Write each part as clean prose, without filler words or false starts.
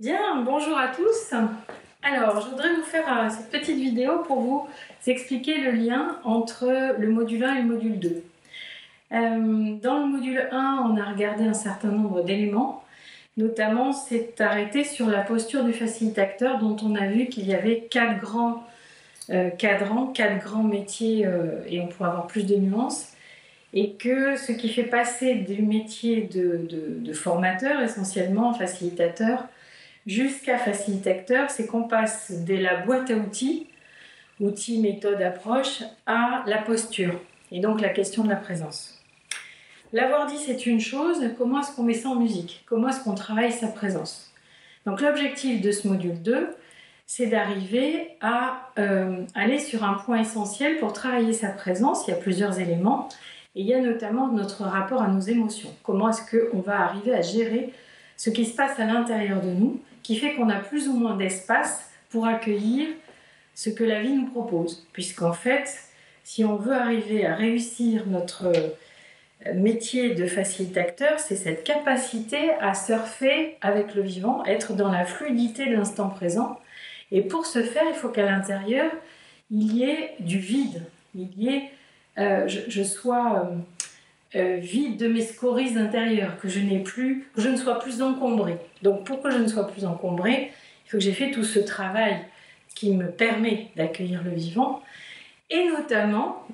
Bien, bonjour à tous. Alors, je voudrais vous faire cette petite vidéo pour vous expliquer le lien entre le module 1 et le module 2. Dans le module 1, on a regardé un certain nombre d'éléments, notamment s'est arrêté sur la posture du facilitateur dont on a vu qu'il y avait 4 grands cadrans, 4 grands métiers et on pourrait avoir plus de nuances. Et que ce qui fait passer du métier de formateur, essentiellement facilitateur, jusqu'à facilitateur, c'est qu'on passe de la boîte à outils, méthode, approche, à la posture, et donc la question de la présence. L'avoir dit, c'est une chose, comment est-ce qu'on met ça en musique? Comment est-ce qu'on travaille sa présence? Donc l'objectif de ce module 2, c'est d'arriver à aller sur un point essentiel pour travailler sa présence. Il y a plusieurs éléments, et il y a notamment notre rapport à nos émotions. Comment est-ce qu'on va arriver à gérer ce qui se passe à l'intérieur de nous, qui fait qu'on a plus ou moins d'espace pour accueillir ce que la vie nous propose. Puisqu'en fait, si on veut arriver à réussir notre métier de facilitateur, c'est cette capacité à surfer avec le vivant, être dans la fluidité de l'instant présent. Et pour ce faire, il faut qu'à l'intérieur, il y ait du vide, il y ait, je sois vide de mes scories intérieures, que je ne sois plus encombrée. Donc pour que je ne sois plus encombrée, il faut que j'ai fait tout ce travail qui me permet d'accueillir le vivant. Et notamment,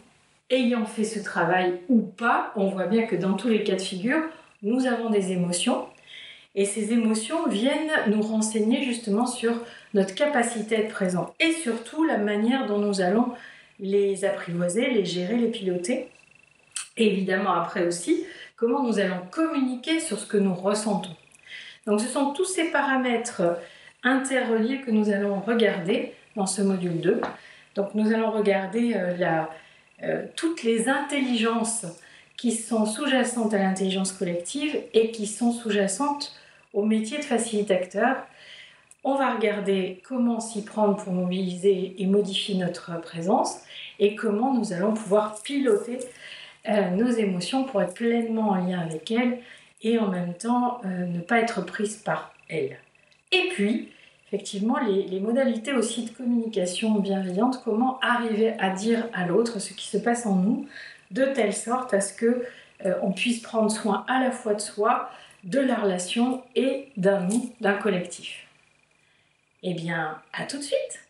ayant fait ce travail ou pas, on voit bien que dans tous les cas de figure, nous avons des émotions. Et ces émotions viennent nous renseigner justement sur notre capacité à être présent. Et surtout la manière dont nous allons les apprivoiser, les gérer, les piloter. Et évidemment après aussi, comment nous allons communiquer sur ce que nous ressentons. Donc ce sont tous ces paramètres interreliés que nous allons regarder dans ce module 2. Donc nous allons regarder toutes les intelligences qui sont sous-jacentes à l'intelligence collective et qui sont sous-jacentes au métier de facilitateur. On va regarder comment s'y prendre pour mobiliser et modifier notre présence et comment nous allons pouvoir piloter nos émotions pour être pleinement en lien avec elles et en même temps ne pas être prise par elles. Et puis, effectivement, les modalités aussi de communication bienveillante, comment arriver à dire à l'autre ce qui se passe en nous, de telle sorte à ce qu'on puisse prendre soin à la fois de soi, de la relation et d'un nous, d'un collectif. Eh bien, à tout de suite!